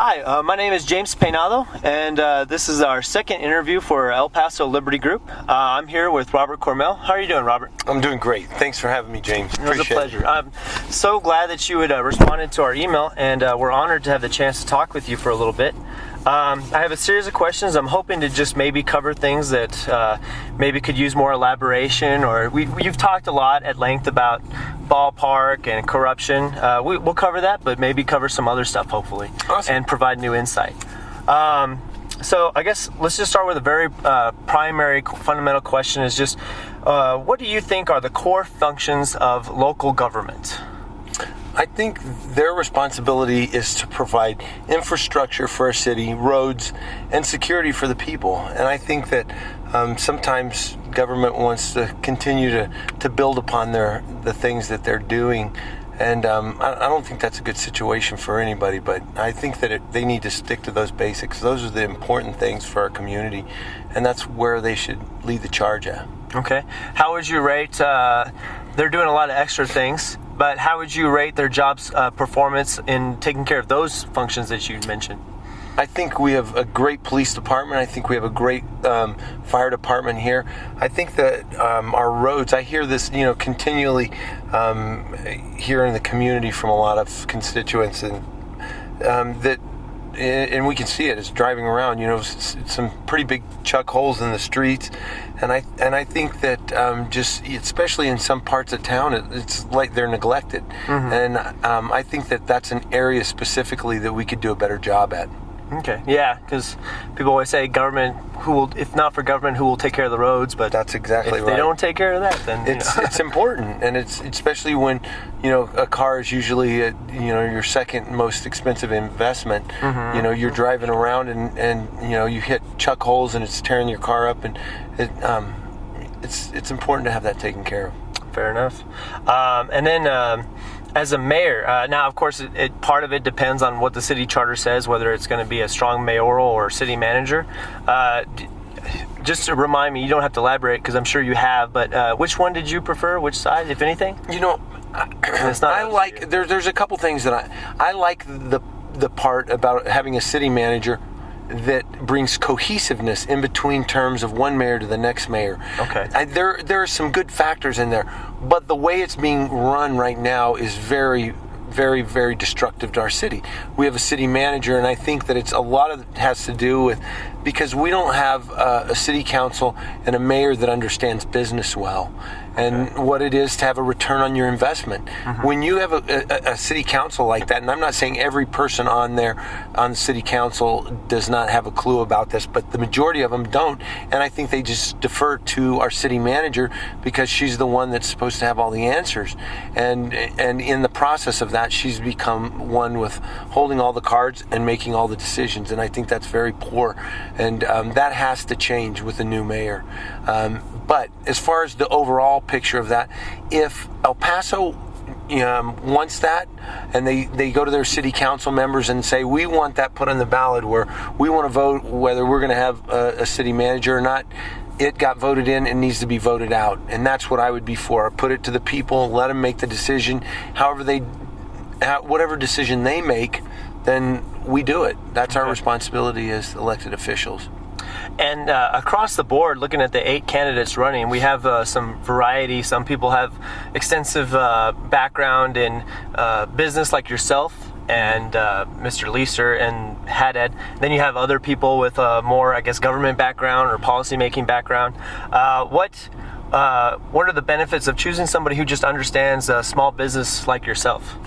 Hi, my name is James Peinado, and this is our second interview for El Paso Liberty Group. I'm here with Robert Cormell. How are you doing, Robert? I'm doing great. Thanks for having me, James. It was a pleasure. I'm so glad that you had responded to our email, and we're honored to have the chance to talk with you for a little bit. I have a series of questions. I'm hoping to just maybe cover things that maybe could use more elaboration, or you've talked a lot at length about ballpark and corruption. We'll cover that, but maybe cover some other stuff, hopefully, awesome, and provide new insight. So I guess let's just start with a very primary fundamental question is just, what do you think are the core functions of local government? I think their responsibility is to provide infrastructure for our city, roads, and security for the people. And I think that sometimes government wants to continue to build upon the things that they're doing. And I don't think that's a good situation for anybody, but I think that they need to stick to those basics. Those are the important things for our community, and that's where they should lead the charge at. Okay. How would you rate, they're doing a lot of extra things, but how would you rate their job's performance in taking care of those functions that you mentioned? I think we have a great police department. I think we have a great fire department here. I think that our roads, I hear this, continually here in the community from a lot of constituents, and and we can see it as driving around, some pretty big chuck holes in the streets. And I think that just, especially in some parts of town, it's like they're neglected. Mm-hmm. And I think that that's an area specifically that we could do a better job at. Okay. Yeah, because people always say government, if not for government, who will take care of the roads? But that's exactly right. If they don't take care of that, then it's important, and it's especially when a car is usually your second most expensive investment. Mm-hmm. You're driving around and you hit chuck holes and it's tearing your car up, and it's important to have that taken care of. Fair enough. And then. As a mayor, now of course part of it depends on what the city charter says, whether it's going to be a strong mayoral or city manager. Just to remind me, you don't have to elaborate because I'm sure you have, but which one did you prefer? Which side, if anything? There's a couple things that I like the part about having a city manager that brings cohesiveness in between terms of one mayor to the next mayor. Okay. There are some good factors in there, but the way it's being run right now is very, very, very destructive to our city. We have a city manager, and I think that a lot of it has to do with because we don't have a city council and a mayor that understands business well, and what it is to have a return on your investment. Mm-hmm. When you have a city council like that, and I'm not saying every person on the city council does not have a clue about this, but the majority of them don't, and I think they just defer to our city manager because she's the one that's supposed to have all the answers, and in the process of that, she's become one with holding all the cards and making all the decisions, and I think that's very poor, and that has to change with the new mayor. But as far as the overall picture of that, if El Paso wants that, and they go to their city council members and say, we want that put on the ballot, where we want to vote whether we're going to have a city manager or not, it got voted in and needs to be voted out. And that's what I would be for. Put it to the people, let them make the decision. Whatever decision they make, then we do it. That's our responsibility as elected officials. And across the board, looking at the 8 candidates running, we have some variety. Some people have extensive background in business like yourself and Mr. Leeser and Haddad. Then you have other people with more, I guess, government background or policymaking background. What are the benefits of choosing somebody who just understands small business like yourself?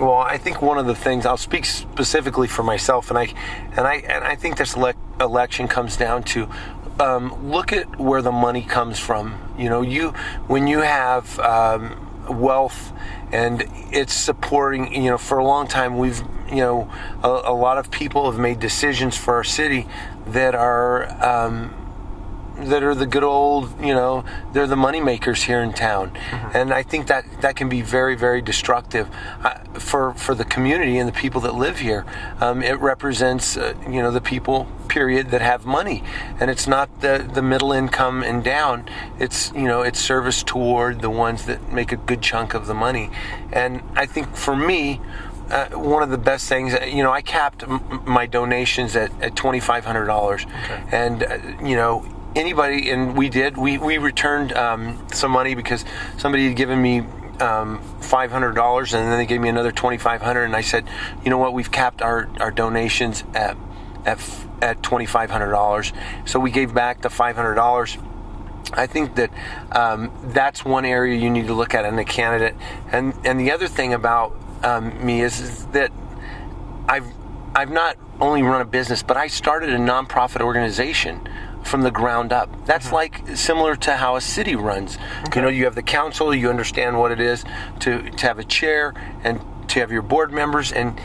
Well, I think one of the things, I'll speak specifically for myself, and I think this election comes down to look at where the money comes from. When you have wealth and it's supporting, for a long time we've, a lot of people have made decisions for our city that are the good old, they're the money makers here in town. Mm-hmm. And I think that can be very, very destructive for the community and the people that live here. It represents, the people, period, that have money. And it's not the middle income and down. It's, it's service toward the ones that make a good chunk of the money. And I think for me, one of the best things, I capped my donations at $2,500, and anybody, and we returned some money because somebody had given me $500, and then they gave me another $2,500, and I said, you know what, we've capped our donations at $2,500, so we gave back the $500. I think that that's one area you need to look at in a candidate, and the other thing about me is that I've not only run a business, but I started a nonprofit organization from the ground up. That's like similar to how a city runs. Okay. You have the council, you understand what it is to have a chair and to have your board members, and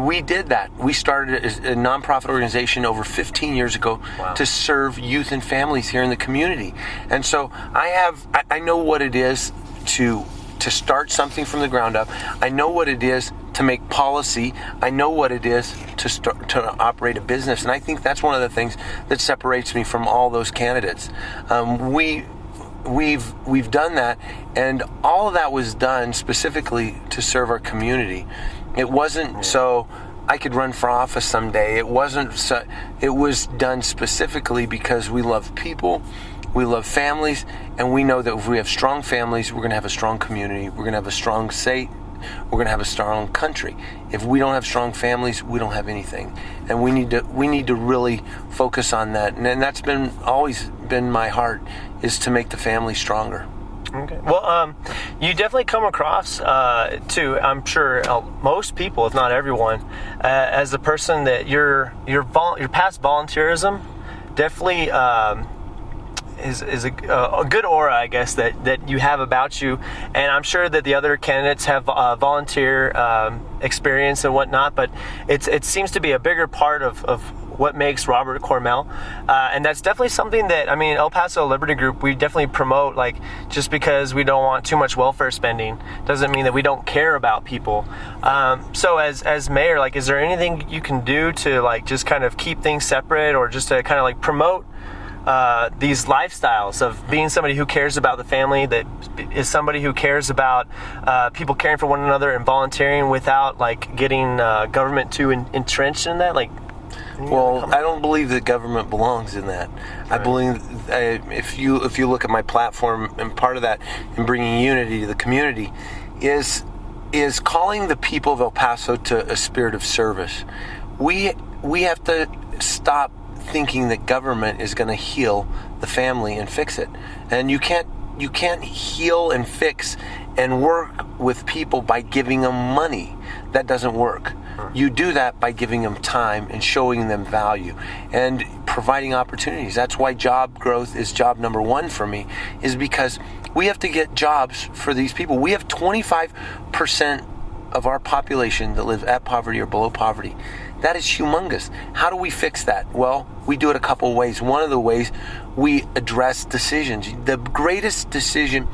we did that. We started a nonprofit organization over 15 years ago to serve youth and families here in the community. And so I know what it is to start something from the ground up. I know what it is to make policy. I know what it is to operate a business. And I think that's one of the things that separates me from all those candidates. We've done that, and all of that was done specifically to serve our community. It wasn't so I could run for office someday. It wasn't so. It was done specifically because we love people, we love families, and we know that if we have strong families, we're going to have a strong community. We're going to have a strong state. We're going to have a strong country. If we don't have strong families, we don't have anything. And we need to really focus on that. And that's always been my heart, is to make the family stronger. Okay. Well, you definitely come across to, I'm sure, most people, if not everyone, as a person that your past volunteerism definitely is a good aura, I guess, that you have about you. And I'm sure that the other candidates have volunteer experience and whatnot, but it seems to be a bigger part of what makes Robert Cormell, and that's definitely something that, El Paso Liberty Group, we definitely promote. Like, just because we don't want too much welfare spending doesn't mean that we don't care about people. So as mayor, like, is there anything you can do to, like, just kind of keep things separate, or just to kind of like promote these lifestyles of being somebody who cares about the family, that is somebody who cares about people caring for one another and volunteering without like getting government too entrenched in that? Like, well, I don't believe that government belongs in that. Right. I believe if you look at my platform, and part of that in bringing unity to the community is calling the people of El Paso to a spirit of service. We have to stop thinking that government is going to heal the family and fix it. And you can't heal and fix and work with people by giving them money. That doesn't work. You do that by giving them time and showing them value and providing opportunities. That's why job growth is job number one for me, is because we have to get jobs for these people. We have 25% of our population that live at poverty or below poverty. That is humongous. How do we fix that? Well, we do it a couple of ways. One of the ways, we address decisions. The greatest decision,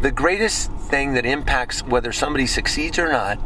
the greatest thing that impacts whether somebody succeeds or not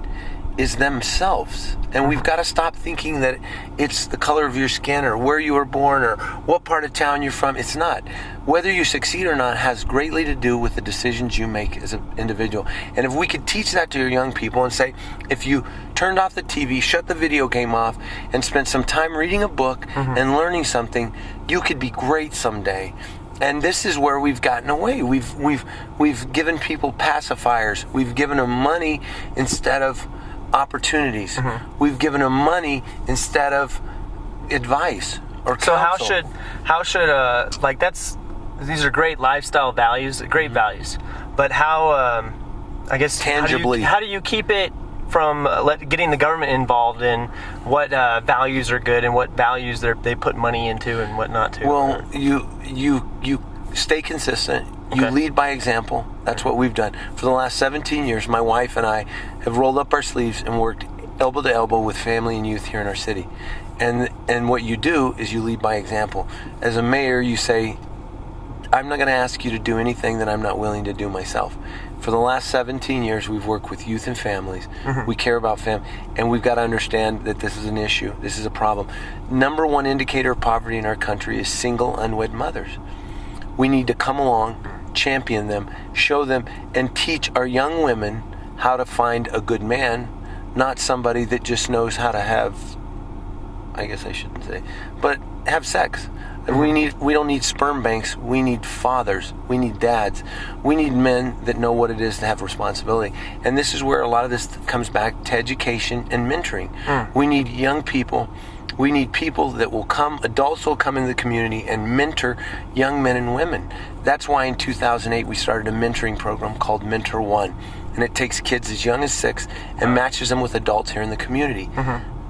is themselves. And we've got to stop thinking that it's the color of your skin or where you were born or what part of town you're from. It's not. Whether you succeed or not has greatly to do with the decisions you make as an individual. And if we could teach that to your young people and say, if you turned off the TV, shut the video game off, and spent some time reading a book and learning something, you could be great someday. And this is where we've gotten away. We've given people pacifiers. We've given them money instead of opportunities. We've given them money instead of advice or counsel. So how should like, these are great lifestyle values, great values, but how I guess tangibly, how do you keep it from getting the government involved in what values are good and what values they put money into and what not to? Well, you stay consistent. You lead by example. That's what we've done. For the last 17 years, my wife and I have rolled up our sleeves and worked elbow to elbow with family and youth here in our city. And what you do is you lead by example. As a mayor, you say, I'm not going to ask you to do anything that I'm not willing to do myself. For the last 17 years, we've worked with youth and families. We care about family, and we've got to understand that this is an issue. This is a problem. Number one indicator of poverty in our country is single, unwed mothers. We need to come along, champion them, show them, and teach our young women how to find a good man not somebody that just knows how to have, I guess I shouldn't say, but have sex. We don't need sperm banks. We need fathers. We need dads. We need men that know what it is to have responsibility. And this is where a lot of this comes back to education and mentoring. We need young people. We need people that will come, adults will come into the community and mentor young men and women. That's why in 2008 we started a mentoring program called Mentor One. And it takes kids as young as 6 and matches them with adults here in the community.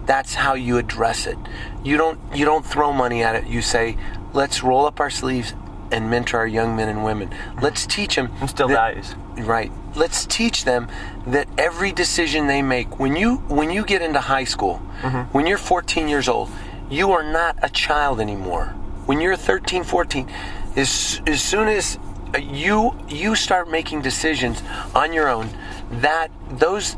That's how you address it. You don't throw money at it. You say, let's roll up our sleeves and mentor our young men and women. Let's teach them. Instill values. Right. Let's teach them that every decision they make, when you get into high school, when you're 14 years old, you are not a child anymore. When you're 13, 14, as soon as you start making decisions on your own, that those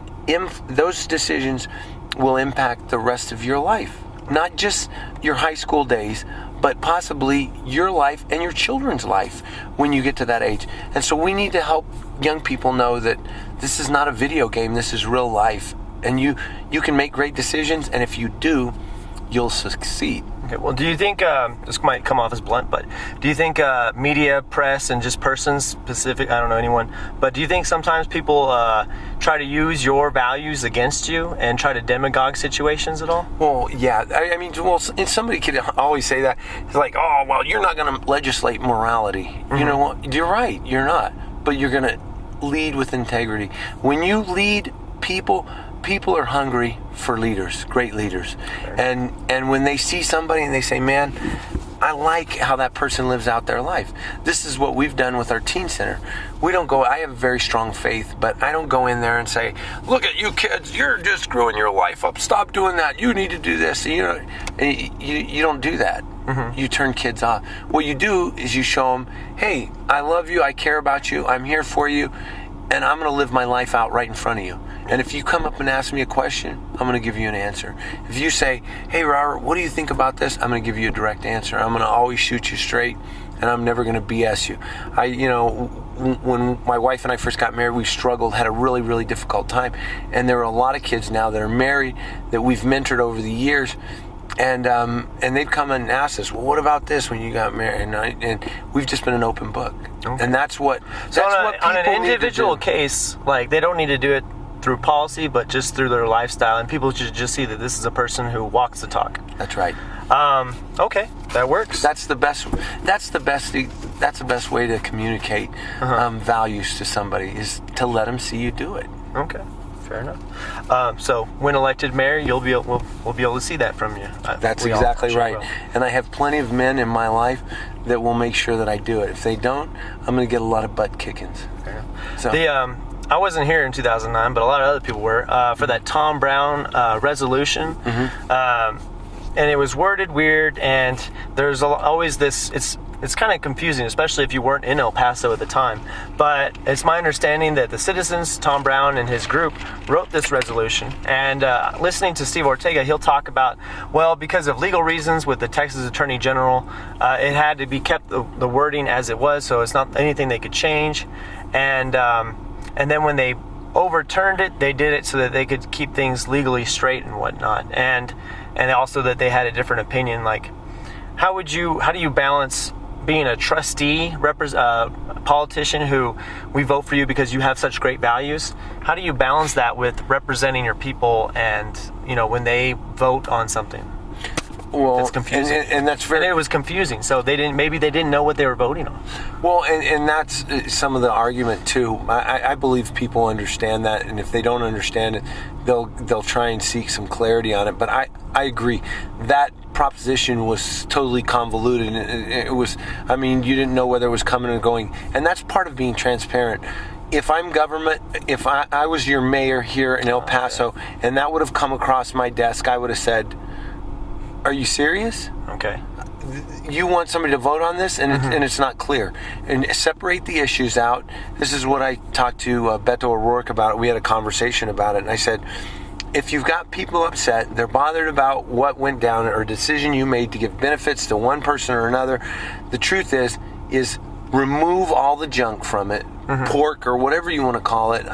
decisions will impact the rest of your life. Not just your high school days, but possibly your life and your children's life when you get to that age. And so we need to help young people know that this is not a video game, this is real life. And you can make great decisions, and if you do, you'll succeed. Okay, well, do you think, this might come off as blunt, but do you think media, press, and just persons specific, I don't know anyone, but do you think sometimes people try to use your values against you and try to demagogue situations at all? Well, yeah. I mean, and somebody could always say that. It's like, oh, well, you're not going to legislate morality. You know what? You're right. You're not. But you're going to lead with integrity. When you lead people are hungry for leaders, great leaders. And when they see somebody and they say, man, I like how that person lives out their life. This is what we've done with our teen center. We don't go, I have very strong faith, but I don't go in there and say, look at you kids, you're just screwing your life up. Stop doing that. You need to do this. You don't do that. You turn kids off. What you do is you show them, hey, I love you. I care about you. I'm here for you. And I'm going to live my life out right in front of you. And if you come up and ask me a question, I'm going to give you an answer. If you say, hey, Robert, what do you think about this? I'm going to give you a direct answer. I'm going to always shoot you straight, and I'm never going to BS you. When my wife and I first got married, we struggled, had a really, really difficult time. And there are a lot of kids now that are married that we've mentored over the years. And they've come and asked us, well, what about this when you got married? And we've just been an open book. Okay. And that's what on an individual case, like, they don't need to do it through policy, but just through their lifestyle, and people should just see that this is a person who walks the talk. That's right. Okay, that works. That's the best way to communicate values to somebody, is to let them see you do it. Okay. Fair enough. So when elected mayor, we'll be able to see that from you. That's exactly right. And I have plenty of men in my life that will make sure that I do it. If they don't, I'm going to get a lot of butt kickings. Fair enough. So I wasn't here in 2009, but a lot of other people were for that Tom Brown resolution. And it was worded weird, and there's always this. It's kind of confusing, especially if you weren't in El Paso at the time. But it's my understanding that the citizens, Tom Brown and his group, wrote this resolution. And listening to Steve Ortega, he'll talk about, well, because of legal reasons with the Texas Attorney General, it had to be kept the wording as it was, so it's not anything they could change. And then when they overturned it, they did it so that they could keep things legally straight and whatnot. And also that they had a different opinion. Like, how do you balance being a trustee, politician who we vote for you because you have such great values? How do you balance that with representing your people and, when they vote on something? Well, it's confusing. And that's very... And it was confusing, so maybe they didn't know what they were voting on. Well, and that's some of the argument too. I believe people understand that, and if they don't understand it, they'll try and seek some clarity on it. But I agree. That proposition was totally convoluted, and it was, you didn't know whether it was coming or going. And that's part of being transparent. If I'm government, if I was your mayor here in El Paso, and that would have come across my desk, I would have said, are you serious? Okay. You want somebody to vote on this, and it's not clear. And separate the issues out. This is what I talked to Beto O'Rourke about. We had a conversation about it, and I said, if you've got people upset, they're bothered about what went down or a decision you made to give benefits to one person or another, the truth is remove all the junk from it, pork or whatever you want to call it,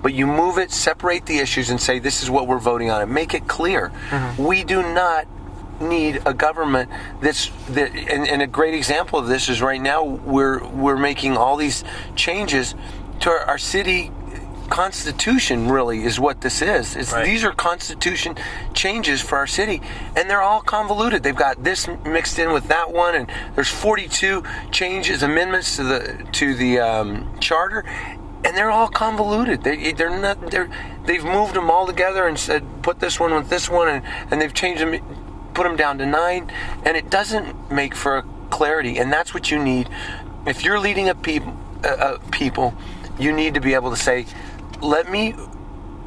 but you move it, separate the issues and say, this is what we're voting on, and make it clear. We do not need a government and a great example of this is right now we're making all these changes to our city constitution. Really is what this is. These are constitution changes for our city, and they're all convoluted. They've got this mixed in with that one, and there's 42 amendments to the charter, and they're all convoluted. They've moved them all together and said put this one with this one, and they've changed them, put them down to 9, and it doesn't make for clarity. And that's what you need if you're leading a people. You need to be able to say, let me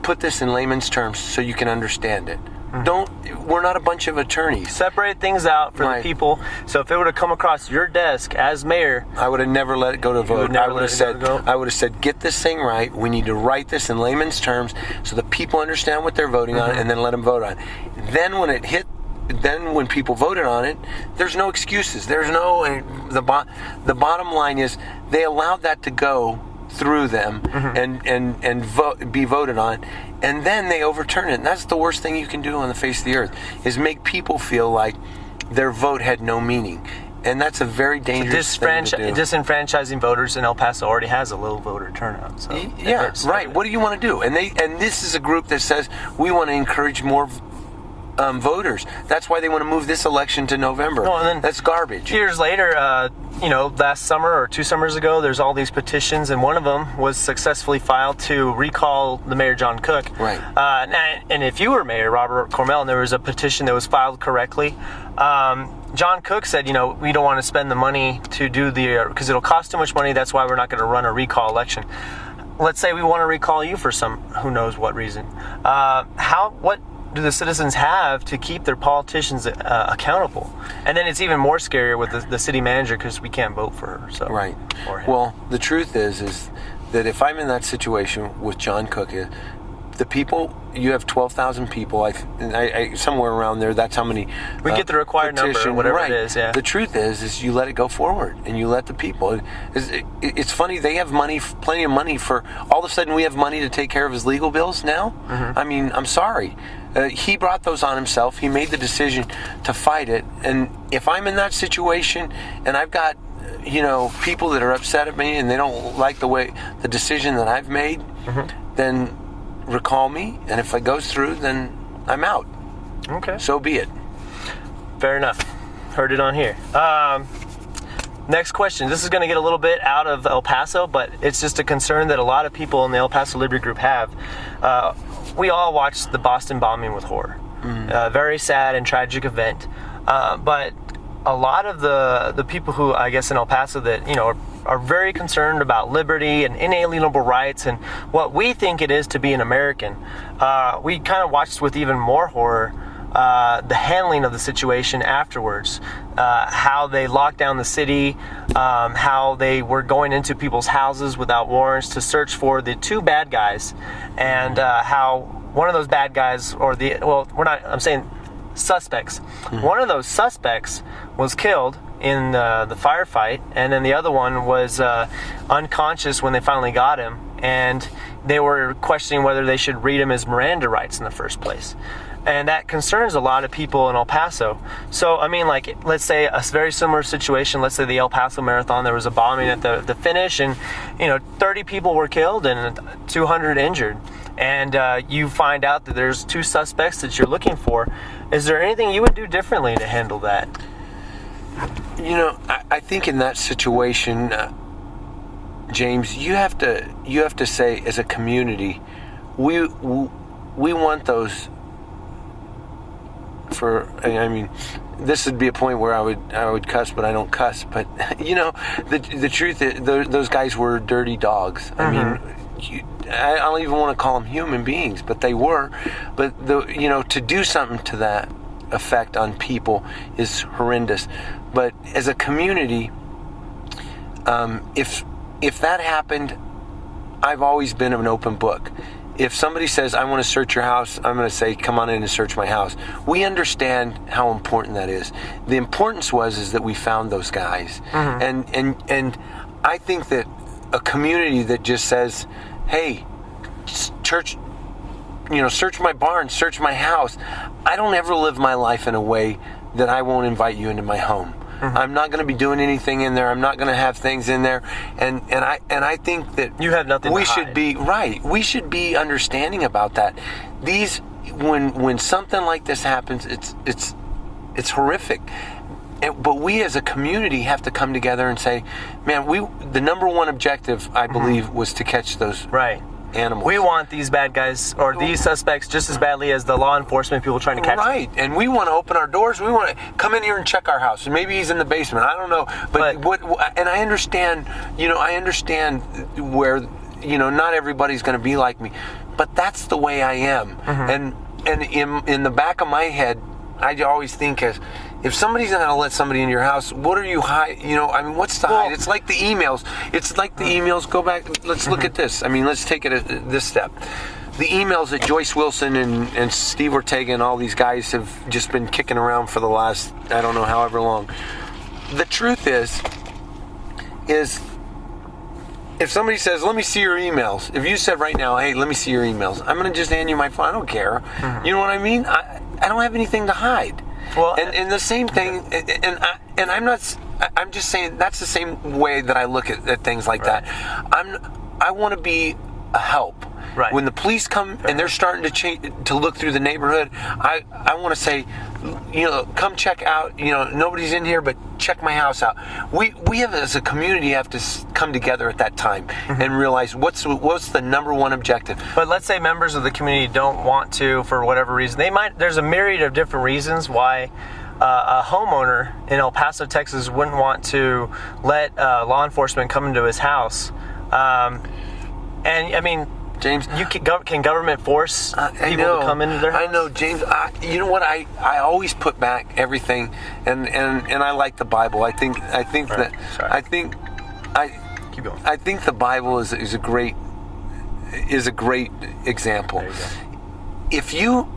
put this in layman's terms so you can understand it. We're not a bunch of attorneys. Separate things out for the people. So if it were to come across your desk as mayor, I would have never let it go to vote. I would have said, get this thing right. We need to write this in layman's terms so the people understand what they're voting on, and then let them vote on it. Then when people voted on it, there's no excuses. There's no, the bottom line is they allowed that to go through them and be voted on, and then they overturn it. And that's the worst thing you can do on the face of the earth, is make people feel like their vote had no meaning. And that's a very dangerous thing to do. Disenfranchising voters in El Paso already has a low voter turnout. So yeah, right. What do you want to do? And this is a group that says we want to encourage more voters. That's why they want to move this election to November. Well, and then that's garbage. Years later, last summer or 2 summers ago, there's all these petitions, and one of them was successfully filed to recall the mayor, John Cook. Right. And if you were mayor, Robert Cormell, and there was a petition that was filed correctly, John Cook said, we don't want to spend the money to do because it'll cost too much money. That's why we're not going to run a recall election. Let's say we want to recall you for some who knows what reason. What do the citizens have to keep their politicians accountable? And then it's even more scarier with the city manager, because we can't vote for her. So right. Or him. Well, the truth is that if I'm in that situation with John Cook, the people, you have 12,000 people, I somewhere around there, that's how many we get the required number, whatever right. it is. Yeah. The truth is you let it go forward, and you let the people. It's funny, they have money, plenty of money for. All of a sudden, we have money to take care of his legal bills now. I mean, I'm sorry. He brought those on himself. He made the decision to fight it. And if I'm in that situation, and I've got people that are upset at me, and they don't like the decision that I've made, then recall me, and if it goes through, then I'm out. Okay. So be it. Fair enough. Heard it on here. Next question. This is going to get a little bit out of El Paso, but it's just a concern that a lot of people in the El Paso Liberty Group have. We all watched the Boston bombing with horror. Very sad and tragic event. But a lot of the people who, I guess, in El Paso that, are very concerned about liberty and inalienable rights and what we think it is to be an American. We kind of watched with even more horror the handling of the situation afterwards, how they locked down the city, how they were going into people's houses without warrants to search for the 2 bad guys, and how one of those bad guys, I'm saying suspects. One of those suspects was killed in the firefight, and then the other one was unconscious when they finally got him, and they were questioning whether they should read him his Miranda rights in the first place. And that concerns a lot of people in El Paso. So, I mean, let's say a very similar situation. Let's say the El Paso Marathon, there was a bombing at the finish, and 30 people were killed and 200 injured. And you find out that there's 2 suspects that you're looking for. Is there anything you would do differently to handle that? I think in that situation, James, you have to say, as a community, we want those. This would be a point where I would cuss, but I don't cuss. But the truth is, those guys were dirty dogs. I mean, I don't even want to call them human beings, but they were. But to do something to that effect on people is horrendous. But as a community, if that happened, I've always been an open book. if somebody says, I want to search your house, I'm going to say, come on in and search my house. We understand how important that is. The importance is that we found those guys. And I think that a community that just says, hey, church, search my barn, search my house. I don't ever live my life in a way that I won't invite you into my home. I'm not going to be doing anything in there. I'm not going to have things in there. And I think that you have nothing we to hide. should be right. We should be understanding about that. When something like this happens, it's horrific. But we as a community have to come together and say, man, the number one objective, I believe, was to catch those animals. We want these bad guys or these suspects just as badly as the law enforcement people trying to catch them. Right, and we want to open our doors. We want to come in here and check our house. And maybe he's in the basement. I don't know. But and I understand, I understand where, not everybody's going to be like me. But that's the way I am. And in the back of my head, I always think if somebody's not going to let somebody in your house, what are you hiding? What's the hide? It's like the emails. Go back. Let's look at this. Let's take it this step. The emails that Joyce Wilson and Steve Ortega and all these guys have just been kicking around for the last, I don't know, however long. The truth is if somebody says, let me see your emails. If you said right now, hey, let me see your emails, I'm going to just hand you my phone. I don't care. You know what I mean? I don't have anything to hide. Well, and the same thing, and I'm just saying that's the same way that I look at things like that. I want to be a help. Right. When the police come and they're starting to look through the neighborhood, I want to say, come check out. Nobody's in here, but check my house out. We have as a community have to come together at that time and realize what's the number one objective. But let's say members of the community don't want to, for whatever reason. There's a myriad of different reasons why a homeowner in El Paso, Texas, wouldn't want to let law enforcement come into his house. James, can government force people to come into their house? I know, James. You know what? I always put back everything, and I like the Bible. I think Keep going. I think the Bible is a great example. There you go. If you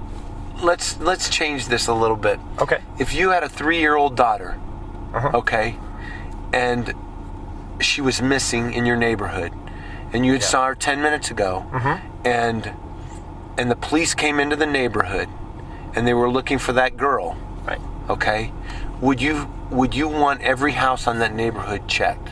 let's change this a little bit. Okay. If you had a 3-year-old daughter, okay, and she was missing in your neighborhood, and you had saw her 10 minutes ago, and the police came into the neighborhood, and they were looking for that girl. Right. Okay. Would you want every house on that neighborhood checked?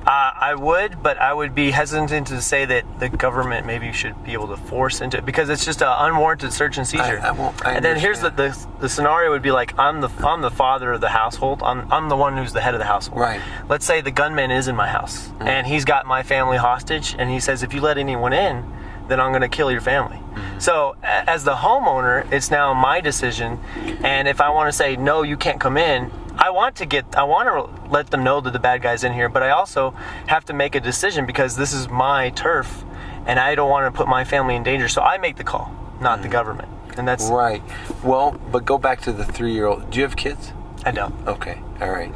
I would, but I would be hesitant to say that the government maybe should be able to force into it because it's just an unwarranted search and seizure. And then here's the scenario would be like I'm the father of the household. I'm the one who's the head of the household. Right. Let's say the gunman is in my house and he's got my family hostage and he says if you let anyone in, then I'm going to kill your family. So as the homeowner, it's now my decision, and if I want to say no, you can't come in. I want to let them know that the bad guy's in here, but I also have to make a decision because this is my turf and I don't want to put my family in danger. So I make the call, not the government. And that's right. Well, but go back to the 3-year-old. Do you have kids? I don't. Okay. All right.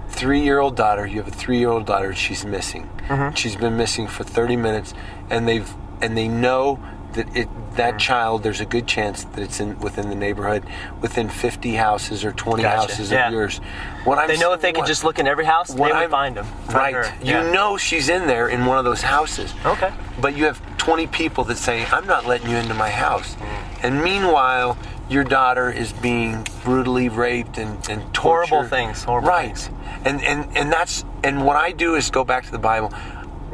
3-year-old daughter. You have a 3-year-old daughter. She's missing. She's been missing for 30 minutes, and they know that child, there's a good chance that it's within the neighborhood, within 50 houses or 20 houses of yours. They know if they could just look in every house, they would find them. Right. You know she's in there in one of those houses. Okay. But you have 20 people that say, I'm not letting you into my house. And meanwhile, your daughter is being brutally raped and tortured. Horrible things. Right. And what I do is go back to the Bible.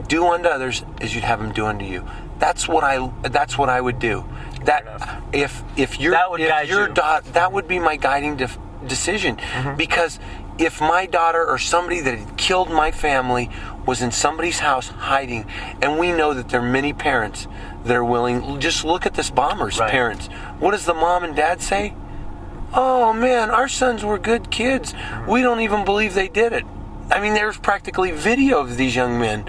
Do unto others as you'd have them do unto you. That's what I would do. That if your daughter, that would be my guiding decision. Because if my daughter or somebody that had killed my family was in somebody's house hiding, and we know that there are many parents that are willing. Just look at this bomber's parents. What does the mom and dad say? Oh man, our sons were good kids. We don't even believe they did it. There's practically video of these young men,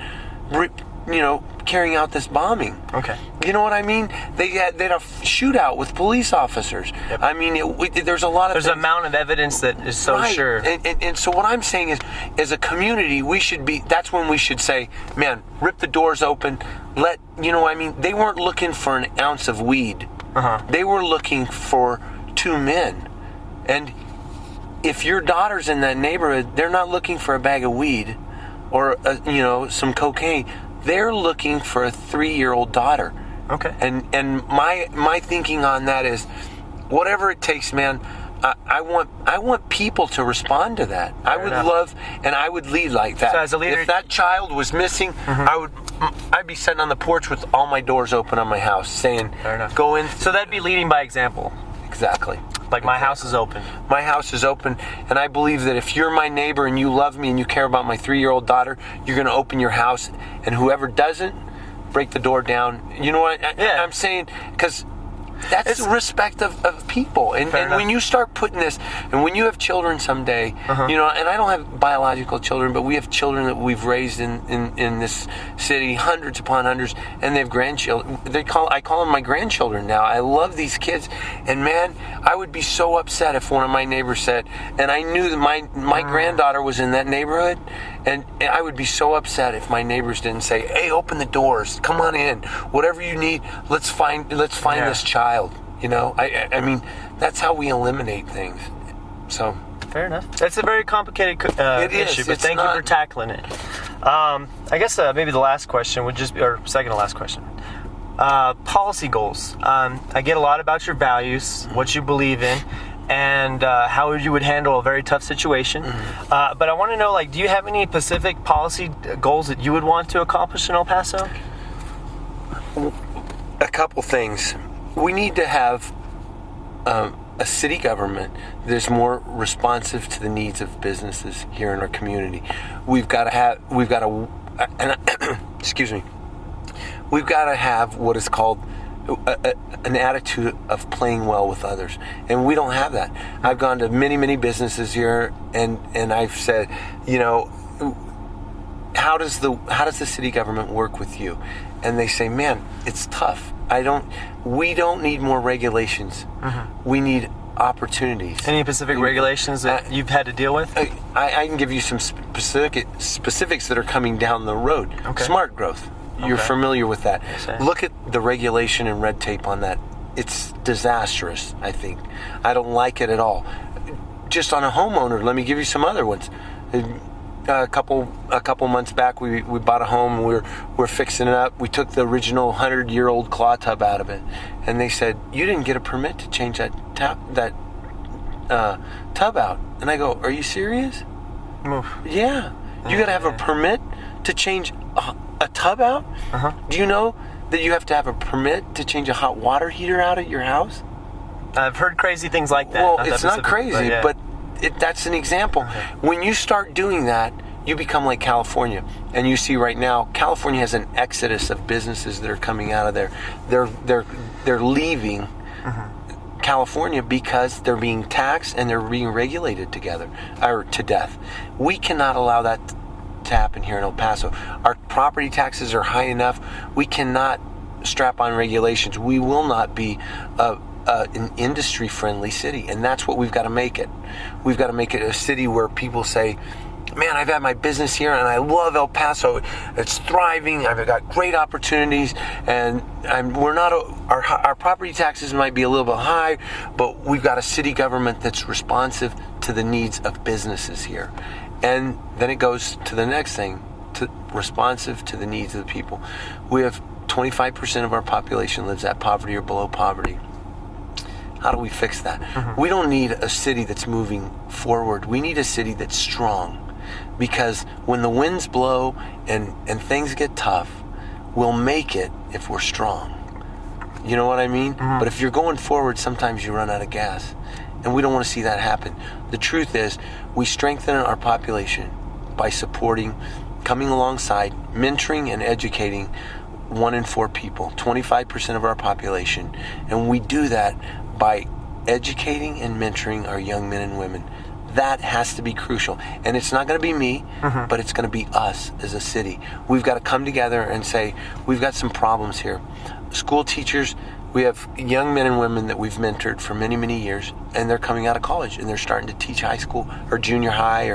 carrying out this bombing. Okay. You know what I mean? They had a shootout with police officers. Yep. I mean, there's a lot of There's an amount of evidence that is so right. sure. And so what I'm saying is, as a community, that's when we should say, man, rip the doors open. They weren't looking for an ounce of weed. They were looking for two men. And if your daughter's in that neighborhood, they're not looking for a bag of weed or some cocaine. They're looking for a 3-year-old daughter. Okay. And my thinking on that is, whatever it takes, man. I want people to respond to that. Fair I would enough. love, and I would lead like that. So as a leader, if that child was missing, I'd be sitting on the porch with all my doors open on my house, saying, Fair enough. "Go in." So that'd be leading by example. Exactly. Like my house is open. My house is open, and I believe that if you're my neighbor and you love me and you care about my 3-year-old daughter, you're going to open your house, and whoever doesn't, break the door down. You know what I'm saying? Because that's respect of people. And when you start putting this, and when you have children someday, and I don't have biological children, but we have children that we've raised in this city, hundreds upon hundreds, and they have grandchildren. I call them my grandchildren now. I love these kids. And man, I would be so upset if one of my neighbors said, and I knew that my granddaughter was in that neighborhood, and I would be so upset if my neighbors didn't say, "Hey, open the doors, come on in, whatever you need, let's find this child." I mean, that's how we eliminate things. So fair enough. It's a very complicated issue, but thank you for tackling it. I guess maybe the last question would just be, or second to last question. Policy goals. I get a lot about your values, what you believe in, and how you would handle a very tough situation. But I want to know, do you have any specific policy goals that you would want to accomplish in El Paso? A couple things. We need to have a city government that is more responsive to the needs of businesses here in our community. We've got to have what is called an attitude of playing well with others, and we don't have that. I've gone to many businesses here, and I've said, how does the city government work with you? And they say, man, it's tough. We don't need more regulations. We need opportunities. Any specific regulations that you've had to deal with? I can give you some specifics that are coming down the road. Okay. Smart growth. You're familiar with that. Yes, look at the regulation and red tape on that. It's disastrous, I think. I don't like it at all. Just on a homeowner, let me give you some other ones. A couple months back, we bought a home. We're fixing it up. We took the original 100-year-old claw tub out of it, and they said, "You didn't get a permit to change that tub out." And I go, "Are you serious?" Yeah, you got to have a permit to change a tub out. Do you know that you have to have a permit to change a hot water heater out at your house? I've heard crazy things like that. Well, it's not crazy, but that's an example. When you start doing that, you become like California. And you see right now, California has an exodus of businesses that are coming out of there. They're leaving California because they're being taxed and they're being regulated to death. We cannot allow that to happen here in El Paso. Our property taxes are high enough. We cannot strap on regulations. We will not be an industry-friendly city, and that's what we've got to make it. We've got to make it a city where people say, "Man, I've had my business here, and I love El Paso. It's thriving. I've got great opportunities, and our property taxes might be a little bit high, but we've got a city government that's responsive to the needs of businesses here." And then it goes to the next thing, responsive to the needs of the people. We have 25% of our population lives at poverty or below poverty. How do we fix that? We don't need a city that's moving forward. We need a city that's strong. Because when the winds blow and things get tough, we'll make it if we're strong. You know what I mean? But if you're going forward, sometimes you run out of gas. And we don't want to see that happen. The truth is, we strengthen our population by supporting, coming alongside, mentoring and educating 1 in 4 people, 25% of our population. And we do that by educating and mentoring our young men and women. That has to be crucial. And it's not going to be me, but it's going to be us as a city. We've got to come together and say, we've got some problems here. School teachers, we have young men and women that we've mentored for many, many years, and they're coming out of college and they're starting to teach high school or junior high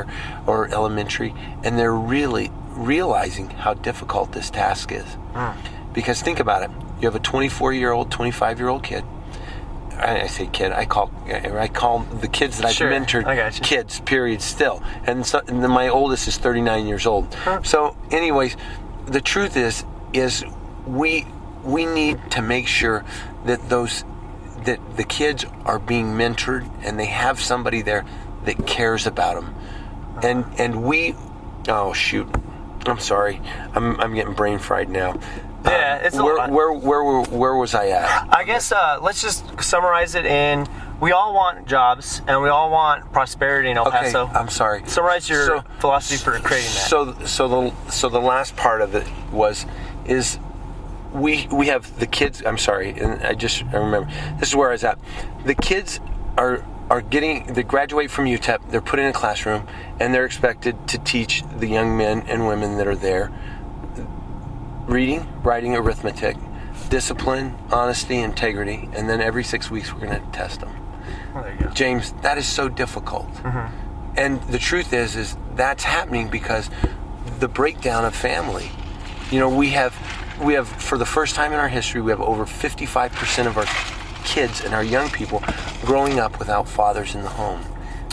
or elementary, and they're really realizing how difficult this task is. Because think about it. You have a 24-year-old, 25-year-old kid. I say kid. I call the kids that I've mentored kids. Period. Still, and then my oldest is 39 years old. So, anyways, the truth is we need to make sure that the kids are being mentored and they have somebody there that cares about them. And we, oh shoot, I'm sorry, I'm getting brain fried now. Yeah, it's where was I at? I guess let's just summarize it in: we all want jobs and we all want prosperity in El Paso. I'm sorry. Summarize your philosophy for creating that. So the last part of it is we have the kids. I'm sorry, and I remember this is where I was at. The kids they graduate from UTEP. They're put in a classroom and they're expected to teach the young men and women that are there reading, writing, arithmetic, discipline, honesty, integrity, and then every 6 weeks we're going to test them. Oh, there you go. James, that is so difficult. And the truth is that's happening because the breakdown of family. You know, we have for the first time in our history, we have over 55% of our kids and our young people growing up without fathers in the home.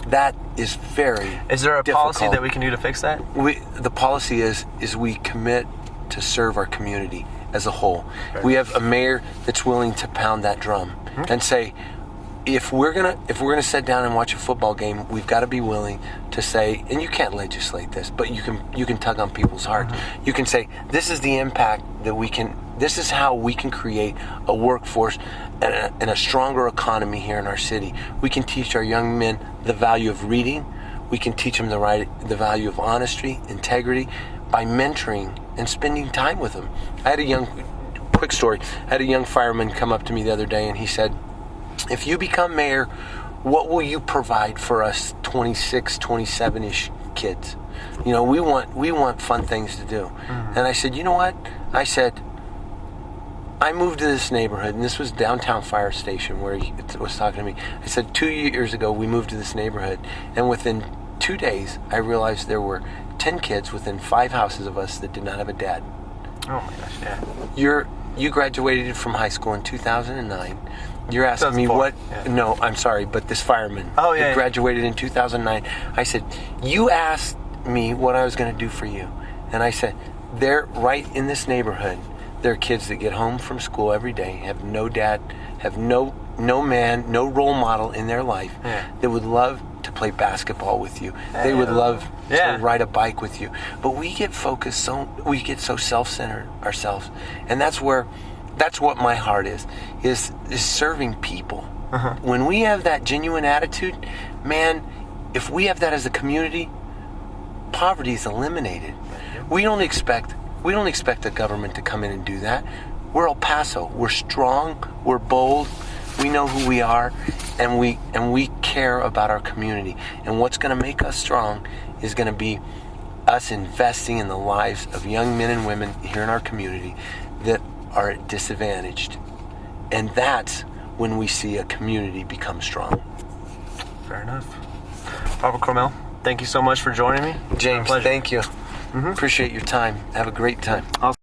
That is very Is there a difficult. policy that we can do to fix that? The policy is we commit to serve our community as a whole. We have a mayor that's willing to pound that drum and say, if we're gonna sit down and watch a football game, we've got to be willing to say, and you can't legislate this, but you can tug on people's hearts. You can say, this is the impact that we can. This is how we can create a workforce and a stronger economy here in our city. We can teach our young men the value of reading. We can teach them the value of honesty, integrity, by mentoring and spending time with them. I had quick story. I had a young fireman come up to me the other day and he said, if you become mayor, what will you provide for us 26, 27-ish kids? You know, we want fun things to do. And I said, you know what? I said, I moved to this neighborhood, and this was downtown Fire Station where he was talking to me. I said, 2 years ago, we moved to this neighborhood, and within 2 days, I realized there were 10 kids within 5 houses of us that did not have a dad. Oh my gosh, yeah. You graduated from high school in 2009. You're asking me what? Yeah. No, I'm sorry, but this fireman graduated in 2009. I said, you asked me what I was going to do for you. And I said, they're right in this neighborhood. There are kids that get home from school every day, have no dad, have no man, no role model in their life that would love to play basketball with you. They would love to ride a bike with you. But we get focused we get so self-centered ourselves. And that's what my heart is serving people. When we have that genuine attitude, man, if we have that as a community, poverty is eliminated. We don't expect the government to come in and do that. We're El Paso. We're strong. We're bold. We know who we are, and we care about our community. And what's going to make us strong is going to be us investing in the lives of young men and women here in our community that are disadvantaged. And that's when we see a community become strong. Fair enough. Robert Cormell, thank you so much for joining me. James, thank you. Appreciate your time. Have a great time. Awesome.